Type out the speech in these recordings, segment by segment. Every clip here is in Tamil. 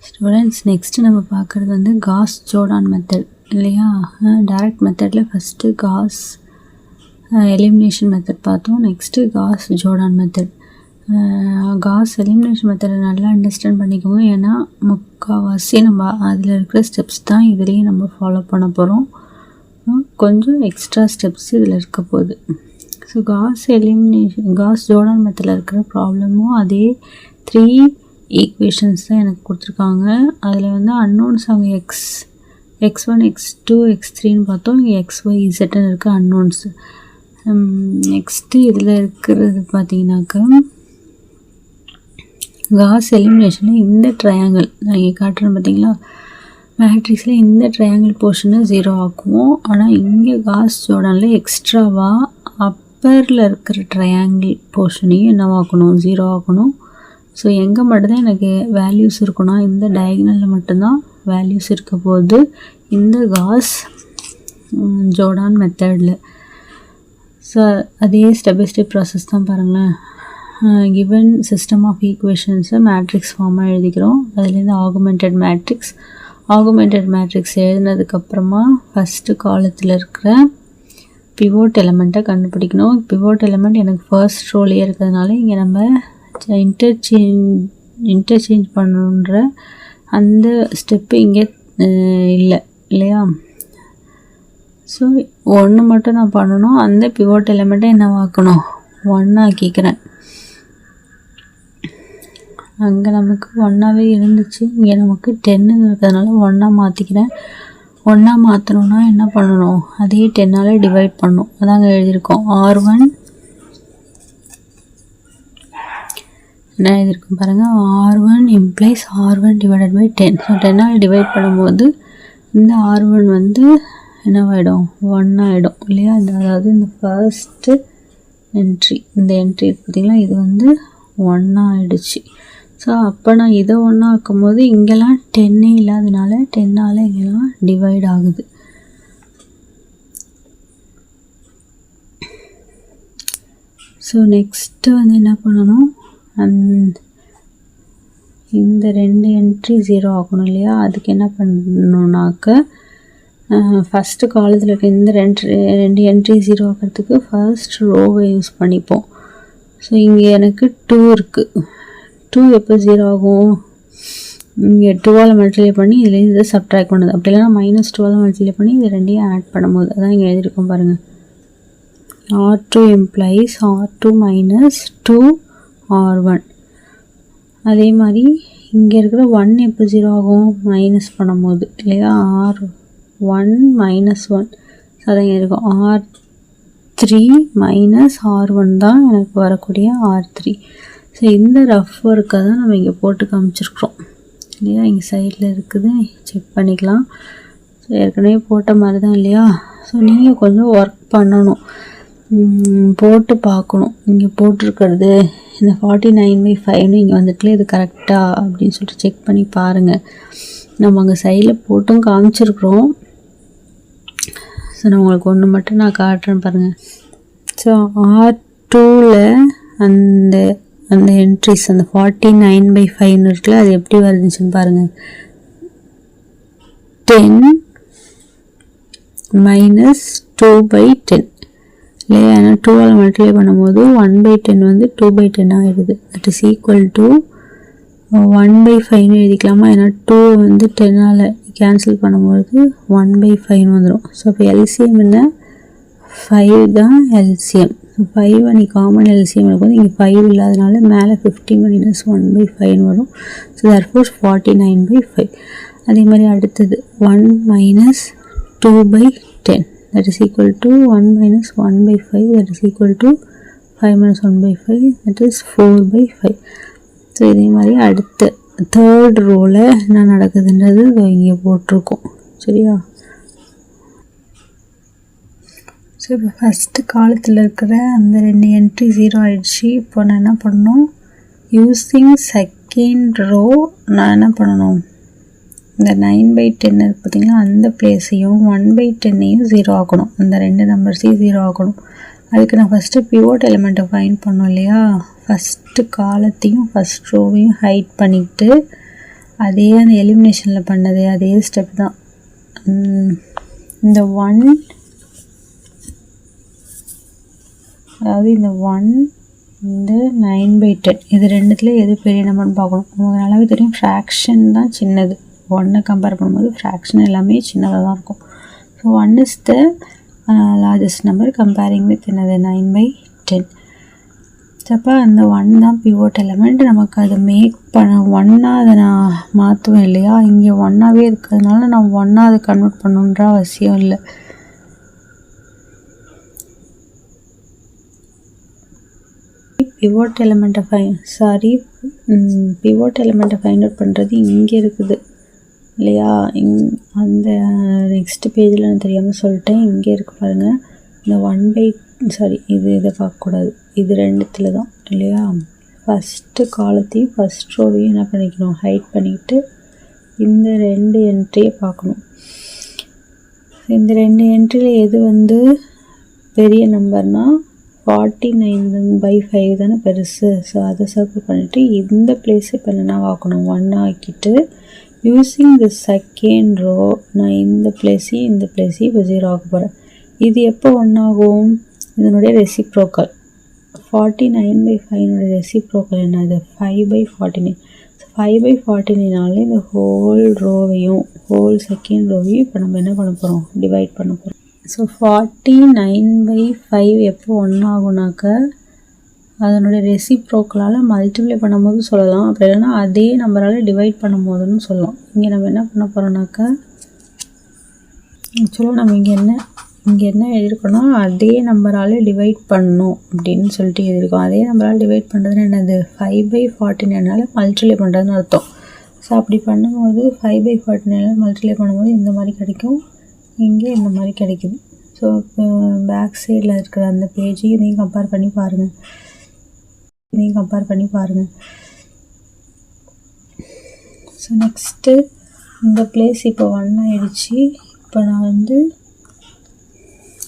ஸ்டூடெண்ட்ஸ் நெக்ஸ்ட்டு நம்ம பார்க்குறது வந்து காஸ் ஜோர்டான் மெத்தட் இல்லையா. டைரக்ட் மெத்தடில் ஃபஸ்ட்டு காஸ் எலிமினேஷன் மெத்தட் பார்த்தோம். Next cos Jordan method. Gauss elimination மெத்தடை நல்லா அண்டர்ஸ்டாண்ட் பண்ணிக்கோங்க. ஏன்னா முக்கால்வாசி நம்ம அதில் இருக்கிற ஸ்டெப்ஸ் தான் இதுலேயும் நம்ம ஃபாலோ பண்ண போகிறோம். கொஞ்சம் எக்ஸ்ட்ரா ஸ்டெப்ஸ் இதில் இருக்க போகுது. ஸோ காஸ் ஜோர்டான் மெத்தடில் இருக்கிற ப்ராப்ளமும் அதே 3 ஈக்குவேஷன்ஸ் தான் எனக்கு கொடுத்துருக்காங்க. அதில் வந்து அன்னோன்ஸ் அவங்க x1 x2 x3ன்னு பார்த்தோம். இங்கே xy zன்னு இருக்க அன்னோன்ஸ். நெக்ஸ்ட்டு இதில் இருக்கிறது பார்த்தீங்கன்னாக்கா காஸ் எலிமினேஷனில் இந்த ட்ரையாங்கிள் நான் இங்கே காட்டுறேன் பார்த்தீங்களா, மேட்ரிக்ஸில் இந்த ட்ரையாங்கிள் போர்ஷனை 0 ஆக்குவோம். ஆனால் இங்கே காஸ் ஜோர்டானில் எக்ஸ்ட்ராவாக அப்பரில் இருக்கிற ட்ரையாங்கிள் போர்ஷனையும் என்னவாக்கணும், 0 ஆக்கணும். ஸோ எங்கே மட்டும்தான் எனக்கு வேல்யூஸ் இருக்குன்னா இந்த டயகனலில் மட்டும்தான் வேல்யூஸ் இருக்க போகுது இந்த காஸ் ஜோர்டான் மெத்தடில். ஸோ அதே ஸ்டெப் பை ஸ்டெப் ப்ராசஸ் தான் பாருங்களேன். கிவன் சிஸ்டம் ஆஃப் ஈக்குவேஷன்ஸை மேட்ரிக்ஸ் ஃபார்மாக எழுதிக்கிறோம். அதுலேருந்து ஆகுமெண்டட் மேட்ரிக்ஸ் எழுதினதுக்கப்புறமா ஃபஸ்ட்டு காலத்தில் இருக்கிற பிவோட் எலமெண்ட்டை கண்டுபிடிக்கணும். பிவோட் எலமெண்ட் எனக்கு ஃபர்ஸ்ட் ரோலையே இருக்கிறதுனால இங்கே நம்ம இன்டர்சேஞ்ச் பண்ணுன்ற அந்த ஸ்டெப்பு இங்கே இல்லையா. ஸோ ஒன்று மட்டும் நான் பண்ணணும். அந்த பிவோட் எலிமெண்ட்டை என்ன ஆக்கணும், 1 ஆக்கிக்கிறேன். அங்கே நமக்கு 1ஆகவே இருந்துச்சு, இங்கே நமக்கு 10 இருக்கிறதுனால 1ஆக மாற்றிக்கிறேன். 1ஆக மாற்றணுன்னா என்ன பண்ணணும், அதே 10ஆல் டிவைட் பண்ணணும். அதாங்க எழுதியிருக்கோம். R1 என்ன எழுதியிருக்கோம் பாருங்கள், R1 implies R1 divided by 10. So 10ஆல் டிவைட் பண்ணும்போது இந்த R1 வந்து என்னவாயிடும், 1 ஆகிடும் இல்லையா. அதாவது இந்த ஃபர்ஸ்ட்டு என்ட்ரி, இந்த என்ட்ரி பார்த்திங்களா, இது வந்து 1 ஆகிடுச்சு. ஸோ அப்போ நான் இதை 1 ஆக்கும் போது இங்கெல்லாம் 10 இல்லாதனால 10ஆல் இங்கெல்லாம் டிவைட் ஆகுது. ஸோ நெக்ஸ்ட்டு வந்து என்ன பண்ணணும், இந்த 2 என்ட்ரி 0 ஆகணும் இல்லையா. அதுக்கு என்ன பண்ணணுன்னாக்க ஃபஸ்ட்டு காலத்தில் இருக்க இந்த 2 என்ட்ரி 0 ஆக்கிறதுக்கு ஃபர்ஸ்ட் ரோவை யூஸ் பண்ணிப்போம். ஸோ இங்கே எனக்கு 2 இருக்குது. 2 எப்போ 0 ஆகும், இங்கே 2ஆல் மல்டிப்ளை பண்ணி இதில் இதை சப்ட்ராக்ட் பண்ணுது. அப்படி இல்லைனா -2ஆல் மல்டிப்ளை பண்ணி இது 2ஐயும் ஆட் பண்ணும்போது அதான் இங்கே எழுதியிருக்கோம் பாருங்கள். R2 implies R2 minus 2R1. அதே மாதிரி இங்கே இருக்கிற 1 எப்போ 0 ஆகும், மைனஸ் பண்ணும்போது இல்லையா. R1 minus 1. ஸோ அதான் இங்கே இருக்கும். R3 minus R1 தான் எனக்கு வரக்கூடிய R3. ஸோ இந்த ரஃப் ஒர்க்கை தான் நம்ம இங்கே போட்டு காமிச்சிருக்கிறோம் இல்லையா. இங்கே சைடில் இருக்குது, செக் பண்ணிக்கலாம். ஸோ ஏற்கனவே போட்ட மாதிரி தான் இல்லையா. ஸோ நீங்கள் கொஞ்சம் ஒர்க் பண்ணணும், போட்டு பார்க்கணும். இங்கே போட்டிருக்கிறது இந்த 49/5 இங்கே வந்துட்டுல இது கரெக்டாக அப்படின்னு சொல்லிட்டு செக் பண்ணி பாருங்கள். நம்ம அங்கே சைடில் போட்டும் காமிச்சிருக்கிறோம். ஸோ நான் உங்களுக்கு ஒன்று மட்டும் நான் காட்டுறேன் பாருங்கள். ஸோ R2ல் அந்த என்ட்ரிஸ் அந்த 49/5 இருக்குல்ல, அது எப்படி வருதுச்சுன்னு பாருங்கள். 10 minus 2/10 இல்லையா. ஏன்னா 2ஆல் மல்டிப்ளை பண்ணும்போது 1/10 வந்து 2/10 ஆகிடுது. That is equal to 1/5 எழுதிக்கலாமா. ஏன்னா 2 வந்து 10ஆல் கேன்சல் பண்ணும்போது 1/5 வந்துடும். ஸோ அப்போ எல்சிஎம் என்ன, 5 தான் எல்சிஎம். ஸோ 5 நீ காமன் எல்சிஎம் இருக்கும். இங்கே 5 இல்லாதனால மேலே 50 minus 1/5 வரும். So therefore 49/5. அதே மாதிரி அடுத்தது 1 minus 2/10. that is equal to 1 minus 1/5. that is equal to 5 minus 1/5. that is 4/5. So இதே மாதிரி அடுத்த தேர்ட் ரோவில் என்ன நடக்குதுன்றது இங்கே போட்டிருக்கோம் சரியா. ஸோ இப்போ ஃபஸ்ட்டு காலத்தில் இருக்கிற அந்த 2 என்ட்ரி 0 ஆகிடுச்சு. இப்போ நான் என்ன பண்ணணும், யூஸிங் செகண்ட் ரோ நான் என்ன பண்ணணும், இந்த 9/10 இருக்குது பார்த்திங்களா, அந்த பிளேஸையும் 1/10ஐயும் 0 ஆக்கணும். அந்த 2 நம்பர்ஸையும் 0 ஆக்கணும். அதுக்கு நான் ஃபஸ்ட்டு பிவோட் எலிமெண்ட்டை ஃபைண்ட் பண்ணோம் இல்லையா. ஃபஸ்ட்டு காலத்தையும் ஃபஸ்ட் ரோவையும் ஹைட் பண்ணிவிட்டு அதே அந்த எலிமினேஷனில் பண்ணது அதே ஸ்டெப் தான். இந்த 1 அதாவது இந்த 1 இந்த 9/10 இது ரெண்டுத்துல எது பெரிய நம்பர்னு பார்க்கணும். நமக்கு நல்லாவே தெரியும் ஃப்ராக்ஷன் தான் சின்னது. 1 கம்பேர் பண்ணும்போது ஃப்ராக்ஷன் எல்லாமே சின்னதாக தான் இருக்கும். So 1 is the largest number comparing with என்னது 9/10. அப்போ அந்த 1 தான் பிவோட் எலமெண்ட். நமக்கு அதை மேக் பண்ண 1ஆக அதை நான் மாற்றுவேன் இல்லையா, இங்கே 1ஆகவே இருக்கிறதுனால நான் 1ஆக அதை கன்வெர்ட் பண்ணணுன்ற அவசியம் இல்லை. பிவோட் எலமெண்ட்டை பிவோட் எலமெண்ட்டை ஃபைண்ட் அவுட் பண்ணுறது இங்கே இருக்குது இல்லையா. அந்த நெக்ஸ்ட் பேஜில் நான் தெரியாமல் சொல்லிட்டேன். இங்கே இருக்கு பாருங்கள். இந்த இதை பார்க்கக்கூடாது, இது ரெண்டுத்தில் தான் இல்லையா. ஃபஸ்ட்டு காலத்தையும் ஃபஸ்ட் ரோவையும் என்ன பண்ணிக்கணும், ஹைட் பண்ணிவிட்டு இந்த 2 என்ட்ரியை பார்க்கணும். இந்த 2 என்ட்ரியில் எது வந்து பெரிய நம்பர்னால் 49/5 தானே பெருசு. ஸோ அதை சர்க்கிள் பண்ணிவிட்டு இந்த பிளேஸை இப்போ என்னென்னா பார்க்கணும், 1 ஆக்கிட்டு யூஸிங் தி செகண்ட் ரோ நான் இந்த பிளேஸையும் இப்போ 0 ஆக்க போகிறேன். இது எப்போ 1 ஆகும், இதனுடைய ரெசிப்ரோக்கல் 49/5 ரெசிப்ரோக்கல் என்னது 5/49. ஸோ 5/49 இந்த ஹோல் ரோவையும் செகண்ட் ரோவையும் இப்போ நம்ம என்ன பண்ண போகிறோம், டிவைட் பண்ண போகிறோம். ஸோ 49/5 எப்போ 1 ஆகுனாக்க அதனுடைய ரெசிப்ரோக்கலால் மல்டிப்ளை பண்ணும்போது சொல்லலாம், அப்படி இல்லைன்னா அதே நம்பரால் டிவைட் பண்ணும் போதுன்னு சொல்லலாம். இங்கே நம்ம என்ன பண்ண போகிறோம்னாக்கா ஆக்சுவலாக நம்ம இங்கே என்ன எழுதியிருக்கோன்னா அதே நம்பரால் டிவைட் பண்ணணும் அப்படின்னு சொல்லிட்டு எழுதியிருக்கோம். அதே நம்பரால் டிவைட் பண்ணுறதுன்னு என்னது 5/49 மல்டிப்ளை பண்ணுறதுன்னு அர்த்தம். ஸோ அப்படி பண்ணும்போது 5/49 மல்டிப்ளை பண்ணும்போது இந்த மாதிரி கிடைக்கும், இங்கே இந்த மாதிரி கிடைக்குது. ஸோ இப்போ பேக் சைடில் இருக்கிற அந்த பேஜையும் இதையும் கம்பேர் பண்ணி பாருங்கள். ஸோ நெக்ஸ்ட்டு இந்த பிளேஸ் இப்போ 1 ஆகிடுச்சு. இப்போ நான் வந்து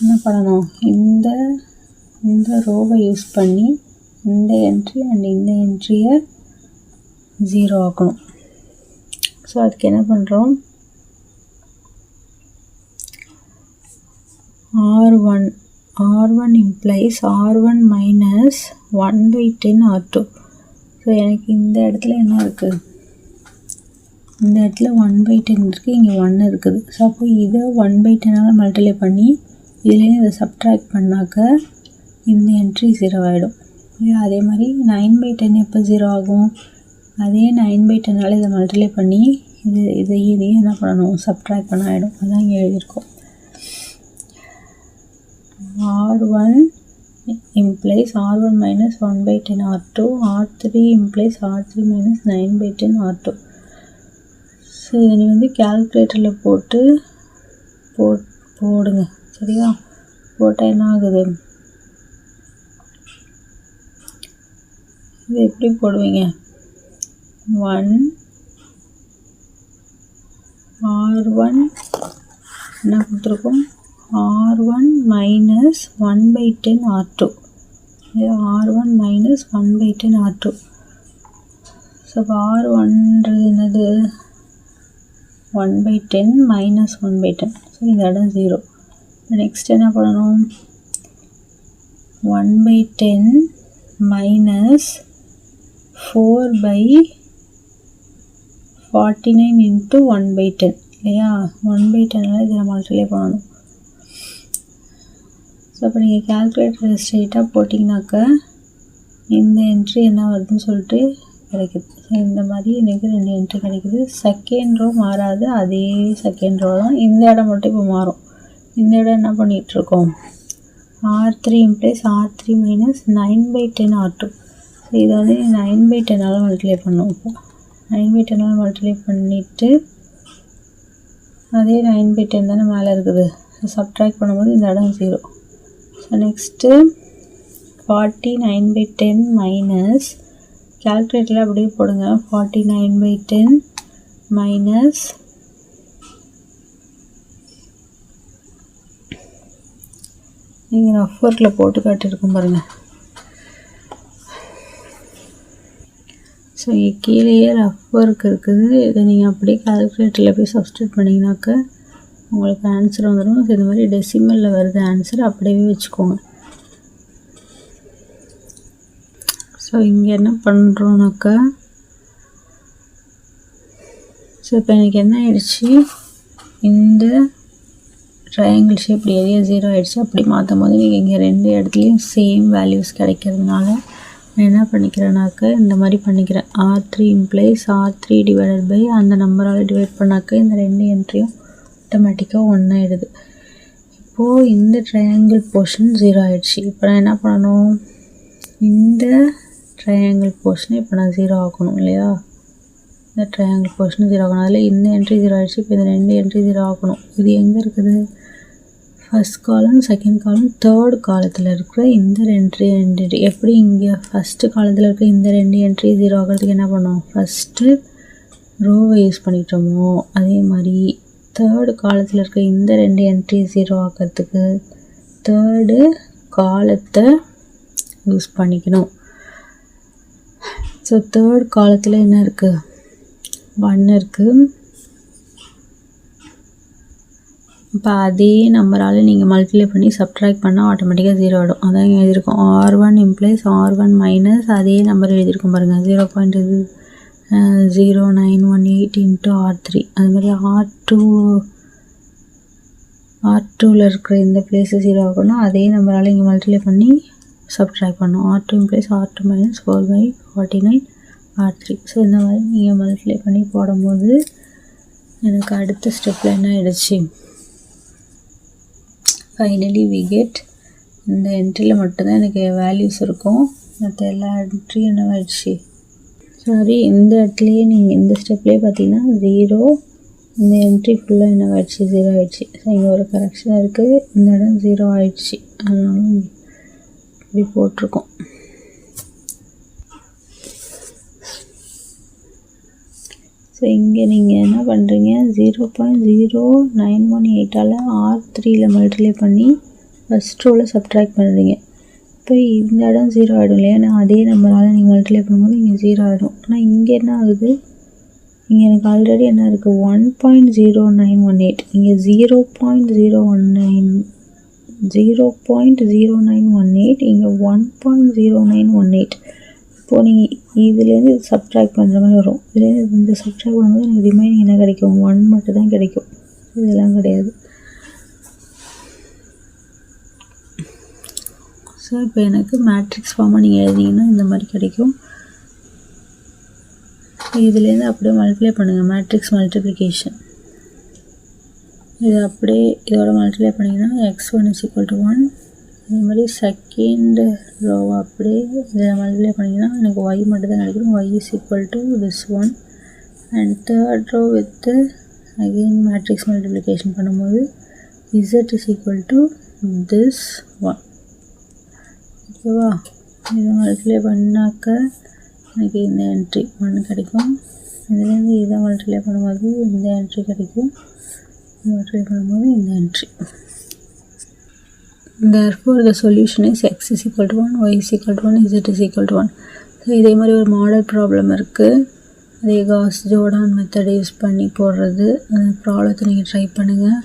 என்ன பண்ணணும், இந்த ரோவை யூஸ் பண்ணி இந்த என்ட்ரி அண்ட் இந்த என்ட்ரியை 0 ஆக்கணும். ஸோ அதுக்கு என்ன பண்ணுறோம், R1 implies R1 minus 1/10 R2. So எனக்கு இந்த இடத்துல என்ன இருக்குது, இந்த இடத்துல 1/10 இருக்குது, இங்கே 1 இருக்குது. ஸோ அப்போ இதை 1/10 மல்டிப்ளை பண்ணி இதுலேயும் இதை சப்ட்ராக்ட் பண்ணாக்க இந்த என்ட்ரி 0 ஆகிடும். அதே மாதிரி 9/10 எப்போ 0 ஆகும், அதே 9/10 இதை மல்டிப்ளை பண்ணி இதையும் என்ன பண்ணணும், சப்ட்ராக்ட் பண்ண ஆகிடும். அதான் இங்கே எழுதியிருக்கோம். R1 implies R1 minus 1/10 R2. R3 implies R3 minus 9/10 R2. So இதை நீ வந்து கேல்குலேட்டரில் போடுங்க சரியா. போட்டால் என்ன ஆகுது, இது எப்படி போடுவீங்க, 1 R1 என்ன கொடுத்துருக்கோம், R1 minus 1/10 R2. R1 minus 1/10 R2. So R1ன்றது என்னது 1/10 minus 1/10. ஸோ இந்த இடம் 0. நெக்ஸ்ட் என்ன பண்ணணும், 1/10 minus 4/49 into 1/10 இல்லையா. 1/10 இதை மல்டிப்ளை பண்ணணும். ஸோ அப்போ நீங்கள் கேல்குலேட்டர் ஸ்ட்ரெயிட்டாக போட்டிங்கனாக்க இந்த என்ட்ரி என்ன வருதுன்னு சொல்லிட்டு கிடைக்குது. ஸோ இந்த மாதிரி எனக்கு 2 என்ட்ரி கிடைக்குது. செகண்ட் ரோ மாறாது, அதே செகண்ட் ரோ தான். இந்த இடம் மட்டும் இப்போ மாறும். இந்த இடம் என்ன பண்ணிகிட்ருக்கோம், R3 implies R3 minus 9/10 R2. So இதை வந்து 9/10 மல்டிப்ளை பண்ணணும். இப்போ 9/10 மல்டிப்ளை பண்ணிவிட்டு அதே 9/10 தானே மேலே இருக்குது. ஸோ சப்ட்ராக்ட் பண்ணும்போது இந்த இடம் 0. ஸோ நெக்ஸ்ட்டு 49/10 மைனஸ் கேல்குலேட்டரில் அப்படியே போடுங்க. 49/10 மைனஸ் நீங்கள் ரஃப் ஒர்க்கில் போட்டு காட்டியிருக்கோம் பாருங்கள். ஸோ இங்கே கீழேயே ரஃப் ஒர்க் இருக்குது. இதை நீங்கள் அப்படியே கால்குலேட்டரில் போய் சப்ஸ்டியூட் பண்ணிங்கனாக்கா உங்களுக்கு ஆன்சர் வந்துடும். இந்த மாதிரி டெசிமலில் வருது ஆன்சர், அப்படியே வச்சுக்கோங்க. ஸோ இங்கே என்ன பண்ணுறோன்னாக்கா, ஸோ இப்போ எனக்கு என்ன ஆயிடுச்சு, இந்த ட்ரையாங்கிள் ஷேப் ஏரியா 0 ஆகிடுச்சு. அப்படி மாற்றும் போது நீங்கள் இங்கே 2 இடத்துலையும் சேம் வேல்யூஸ் கிடைக்கிறதுனால நான் என்ன பண்ணிக்கிறேன்னாக்கா இந்த மாதிரி பண்ணிக்கிறேன். R3 implies R3 divided by அந்த நம்பரால் டிவைட் பண்ணாக்கா இந்த 2 என்ட்ரியும் ஆட்டோமேட்டிக்காக 1 ஆகிடுது. இப்போது இந்த ட்ரையாங்கிள் போர்ஷன் 0 ஆகிடுச்சு. இப்போ நான் என்ன பண்ணணும், இந்த ட்ரையாங்கிள் போர்ஷனை இப்போ நான் 0 ஆக்கணும் இல்லையா. இந்த ட்ரையாங்கிள் போர்ஷன் 0 ஆகணும். அதில் இந்த என்ட்ரி 0 ஆகிடுச்சு. இப்போ இந்த 2 என்ட்ரி 0 ஆகணும். இது எங்கே இருக்குது, ஃபஸ்ட் காலம், செகண்ட் காலம், தேர்ட் காலத்தில் இருக்கிற இந்த 2 என்ட்ரி. எப்படி இங்கே ஃபஸ்ட்டு காலத்தில் இருக்கிற இந்த 2 என்ட்ரி 0 ஆகிறதுக்கு என்ன பண்ணோம், ஃபஸ்ட்டு ரோவை யூஸ் பண்ணிட்டோமோ அதே மாதிரி தேர்டு காலத்தில் இருக்கிற இந்த 2 என்ட்ரி 0 ஆக்கிறதுக்கு தேர்டு காலத்தை யூஸ் பண்ணிக்கணும். ஸோ தேர்ட் காலத்தில் என்ன இருக்குது, 1 இருக்குது. இப்போ அதே நம்பரால் நீங்கள் மல்டிப்ளை பண்ணி சப்ட்ராக்ட் பண்ணால் ஆட்டோமேட்டிக்காக 0 ஆகிடும். அதான் இங்கே எழுதியிருக்கோம், R1 implies R1 மைனஸ் அதே நம்பர் எழுதியிருக்கோம் பாருங்கள், 0.0918 இன்ட்டு R3. அதுமாதிரி R2ல் இருக்கிற இந்த பிளேஸு 0 ஆகணும். அதே நம்பரால் இங்கே மல்டிப்ளை பண்ணி சப்ட்ராக்ட் பண்ணோம். R2 implies R2 minus 4/49 R3. So இந்த மாதிரி நீங்கள் மல்டிப்ளை பண்ணி போடும்போது எனக்கு அடுத்த ஸ்டெப்பில் என்ன ஆகிடுச்சு, ஃபைனலி வி கெட் இந்த என்ட்ரியில் மட்டும்தான் எனக்கு வேல்யூஸ் இருக்கும். மற்ற எல்லா என்ட்ரியும் என்ன ஆகிடுச்சு, சாரி இந்த இடத்துலையே நீங்கள் இந்த ஸ்டெப்லேயே பார்த்தீங்கன்னா 0, இந்த என்ட்ரி ஃபுல்லாக என்ன ஆகிடுச்சு 0 ஆகிடுச்சு. ஸோ இங்கே ஒரு கரெக்ஷன் இருக்குது, இந்த இடம் 0 ஆகிடுச்சு. அதனால இப்படி போட்டிருக்கோம். ஸோ இங்கே நீங்கள் என்ன பண்ணுறீங்க, 0.0918ஆல் R3ல் மல்டிப்ளை பண்ணி ஃபஸ்ட் ரோவில் சப்ட்ராக்ட் பண்ணுறீங்க. இப்போ இந்த இடம் 0 ஆகிடும் இல்லையா, நான் அதே நம்பரால் நீங்கள் மல்டிப்ளை பண்ணும்போது இங்கே 0 ஆகிடும். ஆனால் இங்கே என்ன ஆகுது, இங்கே எனக்கு ஆல்ரெடி என்ன இருக்குது, 1.0918, இங்கே 0.0918, இங்கே 1.0918. இப்போது நீங்கள் இதுலேருந்து சப்ட்ராக்ட் பண்ணுற மாதிரி வரும். இதுலேருந்து இந்த சப்ட்ராக்ட் பண்ணும்போது எனக்கு ரிமைனிங் என்ன கிடைக்கும், 1 மட்டும் தான் கிடைக்கும். இதெல்லாம் கிடையாது. ஸோ இப்போ எனக்கு மேட்ரிக்ஸ் ஃபார்மாக நீங்கள் எழுதிங்கன்னா இந்த மாதிரி கிடைக்கும். இதுலேருந்து அப்படியே மல்டிப்ளை பண்ணுங்கள், மேட்ரிக்ஸ் மல்டிப்ளிகேஷன். இது அப்படியே இதோட மல்டிப்ளை பண்ணிங்கன்னா x1 = 1. அதே மாதிரி செகண்ட் ரோ அப்படியே இதை மல்டிப்ளை பண்ணிங்கன்னா எனக்கு y மட்டும் தான் கிடைக்கும். y = this one. And third row with again matrix multiplication பண்ணும்போது z = this one. ஓகேவா, இதை மல்டிப்ளை பண்ணாக்க எனக்கு இந்த என்ட்ரி 1 கிடைக்கும். இதுலேருந்து இதை மல்டிப்ளை பண்ணும்போது இந்த என்ட்ரி கிடைக்கும், மல்டிப்ளை பண்ணும்போது இந்த entry. Therefore the solution is x = 1, y = 1, z = 1. So இதே மாதிரி ஒரு மாடல் ப்ராப்ளம் இருக்குது. அதே காஸ் ஜோர்டான் மெத்தட் யூஸ் பண்ணி போடுறது. அந்த ப்ராப்ளத்தை நீங்கள் ட்ரை பண்ணுங்கள்.